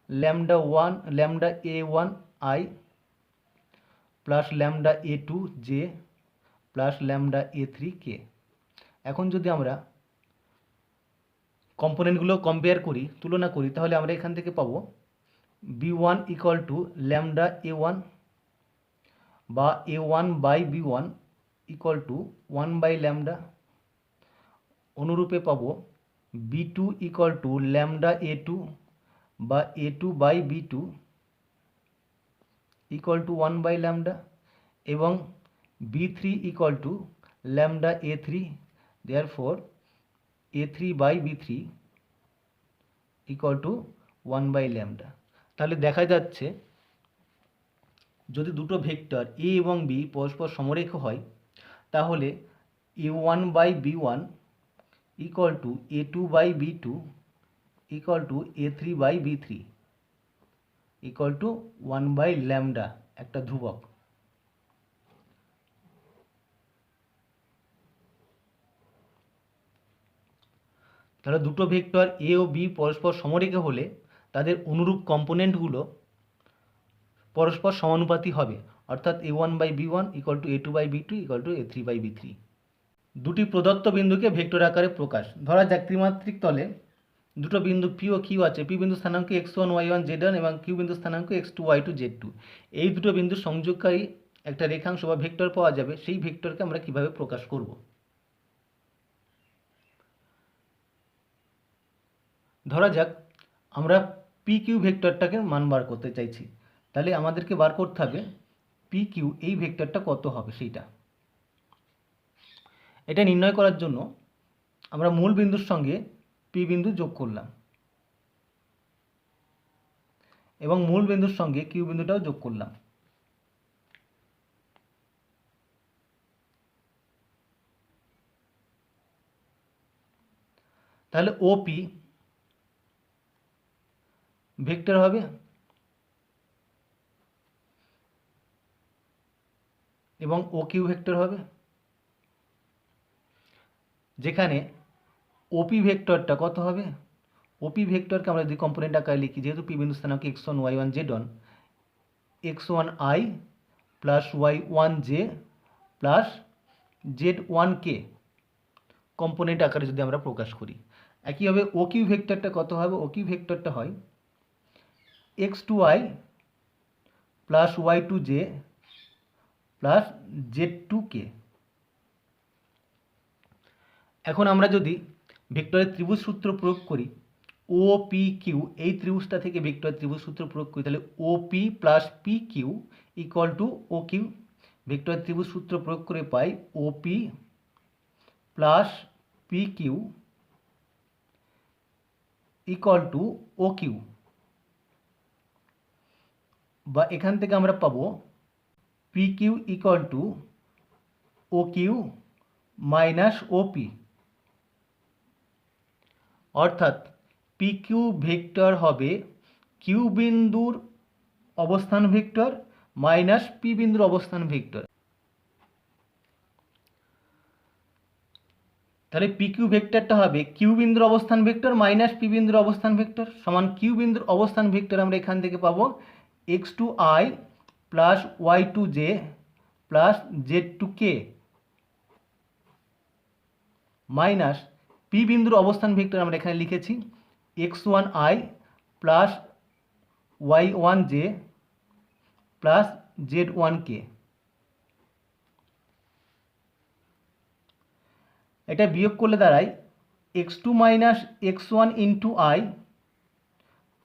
lambda a1i plus lambda a2j plus lambda a3k। এখন যদি আমরা কম্পোনেন্টগুলো কম্পেয়ার করি, তুলনা করি, তাহলে আমরা এখান থেকে পাবো b1 equal to lambda a1 বা a1 by b1 equal to 1 by lambda. অনুরূপে পাবো b2 equal to lambda a2 বা a2 by b2 equal to 1 by lambda এবং b3 equal to lambda a3, therefore a3 by b3 equal to 1 by lambda. তাহলে দেখা যাচ্ছে যদি দুটো ভেক্টর এ এবং বি পরস্পর সমরেখ হয় তাহলে a1 by b1 equal to a2 by b2 equal to a3 by b3 equal to 1 by lambda, একটা ধ্রুবক। তাহলে দুটো ভেক্টর এ ও বি পরস্পর সমরেখা হলে তাদের অনুরূপ কম্পোনেন্টগুলো পরস্পর সমানুপাতি হবে, অর্থাৎ a1 by b1 equal to a2 by b2 equal to a3 by b3। দুটি প্রদত্ত বিন্দুকে ভেক্টর আকারে প্রকাশ। ধরা যাক ত্রিমাত্রিক তলে দুটো বিন্দু পি ও কিউ আছে। পি বিন্দু স্থানাঙ্ক x1 y1 z1 এবং কিউ বিন্দু স্থানাঙ্ক x2 y2 z2। এই দুটো বিন্দু সংযোগকারী একটা রেখাংশ বা ভেক্টর পাওয়া যাবে। সেই ভেক্টরকে আমরা কিভাবে প্রকাশ করব? ধরা যাক আমরা পি কিউ ভেক্টরটাকে মান বার করতে চাইছি, তাহলে আমাদেরকে বার করতে হবে পি কিউ এই ভেক্টরটা কত হবে সেইটা। এটা নির্ণয় করার জন্য আমরা মূল বিন্দুর সঙ্গে পি বিন্দু যোগ করলাম এবং মূল বিন্দুর সঙ্গে কিউ বিন্দুটাও যোগ করলাম। তাহলে ওপি ভেক্টর হবে এবং ও কিউ ভেক্টর হবে, যেখানে ওপি ভেক্টরটা কত হবে, ওপি ভেক্টরকে আমরা যদি কম্পোনেন্ট আকারে লিখি, যেহেতু পি বিন্দু স্থানাঙ্ক x1 y1 z1, x1i plus y1j plus z1k component আকারে যদি আমরা প্রকাশ করি। একইভাবে ও কিউ ভেক্টরটা কত হবে, ও কিউ ভেক্টরটা হয় x2i plus y2j plus z2k। এখন আমরা যদি ভেক্টরের ত্রিভুজ সূত্র প্রয়োগ করি, ও পি কিউ, এই ত্রিভুজটা থেকে ভেক্টরের ত্রিভুজ সূত্র প্রয়োগ করি, তাহলে O P plus P Q equal to O Q. ভেক্টরের ত্রিভুজ সূত্র প্রয়োগ করে পাই O P plus P Q equal to O Q, বা এখান থেকে আমরা পাবো P Q equal to O Q minus OP, অর্থাৎ পি কিউ ভেক্টর হবে কিউ বিন্দুর অবস্থান ভেক্টর মাইনাস পি বিন্দুর অবস্থান ভেক্টর। তাহলে পি কিউ ভেক্টরটা হবে কিউ বিন্দুর অবস্থান ভেক্টর মাইনাস পি বিন্দুর অবস্থান ভেক্টর সমান কিউ বিন্দুর অবস্থান ভেক্টর আমরা এখান থেকে পাবো x2i plus y2j plus z2k minus P বিন্দুর অবস্থান ভেক্টর আমরা এখানে লিখেছি x1i plus y1j plus z1k। এটা বিয়োগ করলে দাঁড়ায় x2 minus x1 into i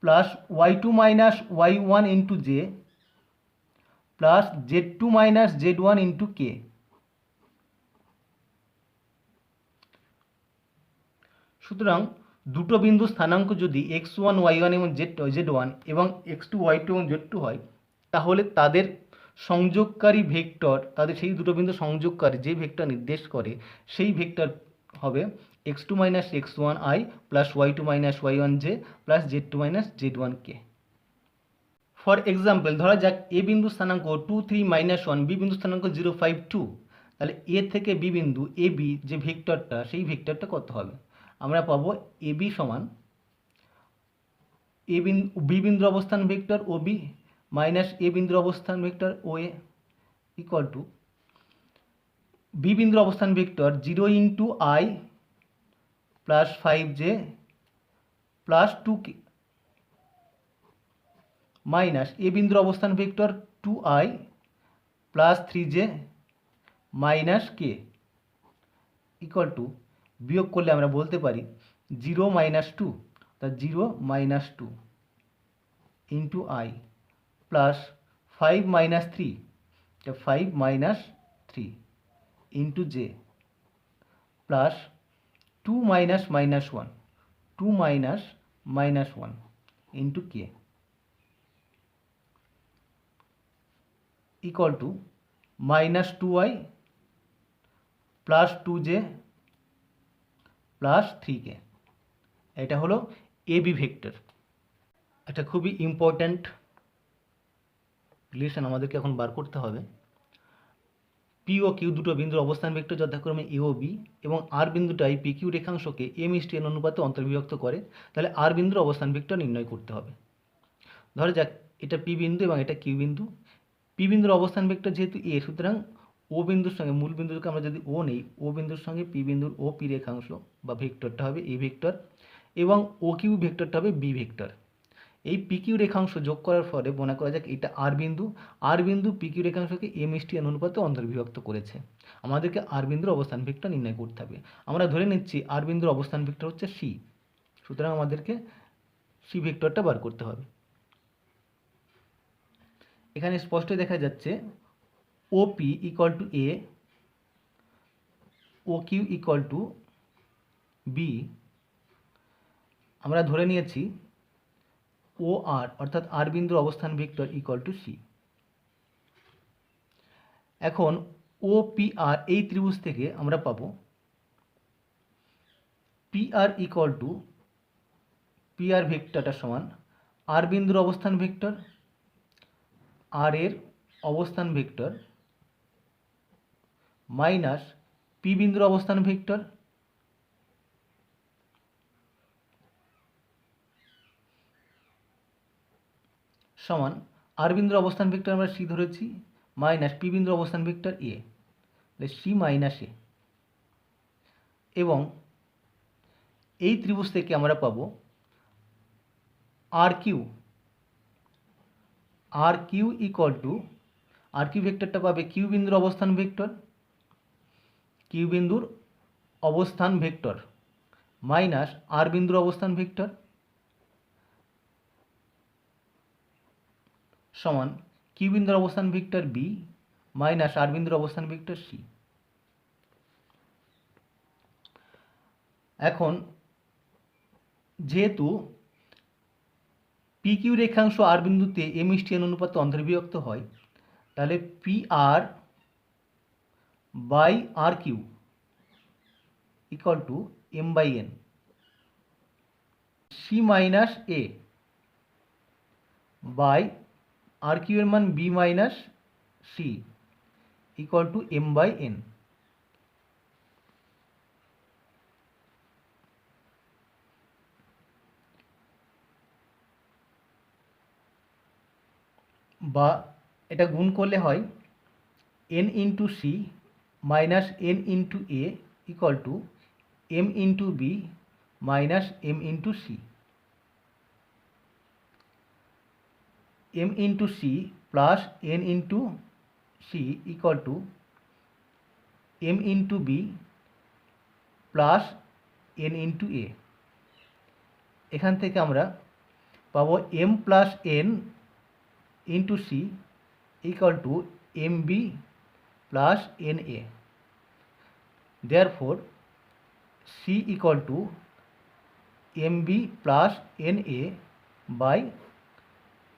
plus y2 minus y1 into j plus z2 minus z1 into k. সুতরাং দুটো বিন্দু স্থানাঙ্ক যদি x1 y1 এবং z1 এবং x2 y2 এবং z2 হয়, তাহলে তাদের সংযোগকারী ভেক্টর, তাদের সেই দুটো বিন্দু সংযোগকারী যে ভেক্টর নির্দেশ করে সেই ভেক্টর হবে x2 minus x1i plus y2 minus y1j plus z2 minus z1k। For example ধরা যাক এ বিন্দু স্থানাঙ্ক 2 3 মাইনাস 1, বি বিন্দু স্থানাঙ্ক 0 5 2, তাহলে এ থেকে বি বিন্দু এ বি যে ভেক্টরটা সেই ভেক্টরটা কত হবে, আমরা পাবো এ বি সমান এ বিন্দু বি বিন্দুর অবস্থান vector O B minus A বিন্দুর অবস্থান vector O A equal to B বিন্দুর অবস্থান vector 0 into i plus 5j plus 2k minus A বিন্দুর অবস্থান vector 2i plus 3j minus k equal to বিয়োগ করলে আমরা বলতে পারি 0 মাইনাস 2, তা 0 minus 2 into i plus 5 minus 3, 5 minus 3 into j plus 2 minus minus 1, 2 minus minus 1 into k equal to minus 2i plus 2j plus 3k। এটা হলো এবি ভেক্টর। একটা খুবই ইম্পর্ট্যান্ট রিলেশন আমাদেরকে এখন বার করতে হবে। পি ও কিউ দুটো বিন্দুর অবস্থান ভেক্টর যথাক্রমে এ ও বি, এবং আর বিন্দুটাই পি কিউ রেখাংশকে m/n অনুপাতে অন্তর্বিভক্ত করে, তাহলে আর বিন্দুর অবস্থান ভেক্টর নির্ণয় করতে হবে। ধরা যাক এটা পি বিন্দু এবং এটা কিউ বিন্দু। পি বিন্দুর অবস্থান ভেক্টর যেহেতু এ, সুতরাং ও বিন্দুর সঙ্গে মূল বিন্দুকে আমরা যদি ও নেই, ও বিন্দুর সঙ্গে পি বিন্দুর ও পি রেখাংশ বা ভেক্টরটা হবে এ ভেক্টর এবং ও কিউ ভেক্টরটা হবে বি ভেক্টর। এই পি কিউ রেখাংশ যোগ করার ফলে মনে করা যাক এটা আর বিন্দু, আর বিন্দু পি কিউ রেখাংশকে m/n অনুপাতে অন্তর্বিভক্ত করেছে। আমাদেরকে আর বিন্দুর অবস্থান ভেক্টর নির্ণয় করতে হবে। আমরা ধরে নিচ্ছি আর বিন্দুর অবস্থান ভেক্টর হচ্ছে সি, সুতরাং আমাদেরকে সি ভেক্টরটা বার করতে হবে। এখানে স্পষ্ট দেখা যাচ্ছে O P equal to A, O Q equal to B. আমরা ধরে নিয়েছি ও আর অর্থাৎ আর বিন্দুর অবস্থান ভেক্টর ইকুয়াল টু সি। এখন ও পি আর এই ত্রিভুজ থেকে আমরা পাবো P R equal to P R ভেক্টরটা সমান আর বিন্দুর অবস্থান ভেক্টর, আর এর অবস্থান ভেক্টর মাইনাস পি বিন্দুর অবস্থান ভেক্টর সমান আর বিন্দুর অবস্থান ভেক্টর আমরা সি ধরেছি মাইনাস পি বিন্দুর অবস্থান vector a, c minus a. এবং এই ত্রিভুজ থেকে আমরা পাবো R Q equal to R Q ভেক্টরটা পাবে কিউ বিন্দুর অবস্থান ভেক্টর মাইনাস আর বিন্দুর অবস্থান ভেক্টর সমান কিউ বিন্দুর অবস্থান ভেক্টর বি মাইনাস আর বিন্দুর অবস্থান ভেক্টর সি। এখন যেহেতু পি কিউ রেখাংশ আর বিন্দুতে m/n অনুপাতে অন্তর্বিভক্ত হয়, তাহলে P R by R Q equal to m/n, c minus a by R Q এর মান b minus c equal to m/n। বা এটা গুণ করলে হয় n into c minus n into a equal to m into b minus m into c. m into c plus n into C equal to m into b plus n into a. এখান থেকে আমরা পাবো m plus n into C equal to M B plus N A. Therefore C equal to M B plus N A by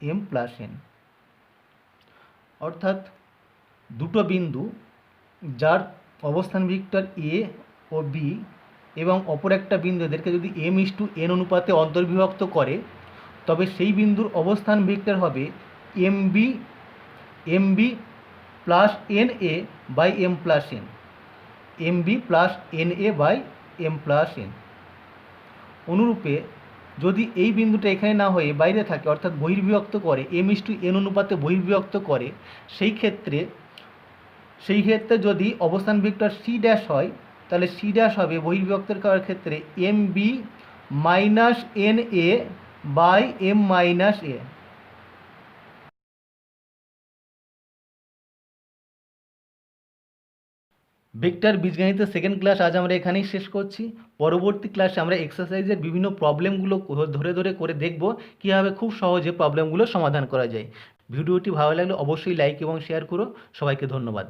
M plus N. অর্থাৎ দুটো বিন্দু যার অবস্থান ভেক্টর এ ও বি এবং অপর একটা বিন্দু এদেরকে যদি m/n অনুপাতে অন্তর্বিভক্ত করে, তবে সেই বিন্দুর অবস্থান ভেক্টর হবে mb plus N A by M plus n, mb plus N A by M plus n. অনুরূপে যদি এই বিন্দুটা এখানে না হয়ে বাইরে থাকে, অর্থাৎ বহির্বিভক্ত করে m/n অনুপাতে বহির্বিভক্ত করে, সেই ক্ষেত্রে যদি অবস্থান ভেক্টর সি ড্যাশ হয়, তাহলে সি ড্যাশ হবে বহির্বিভক্ত করার ক্ষেত্রে mb minus n A by m minus a. Vector বীজগণিতের সেকেন্ড ক্লাস আজ আমরা এখানেই শেষ করছি। পরবর্তী ক্লাসে আমরা এক্সারসাইজের বিভিন্ন প্রবলেমগুলো ধরে ধরে করে দেখব কীভাবে খুব সহজে প্রবলেমগুলো সমাধান করা যায়। ভিডিওটি ভালো লাগলে অবশ্যই লাইক এবং শেয়ার করো। সবাইকে ধন্যবাদ।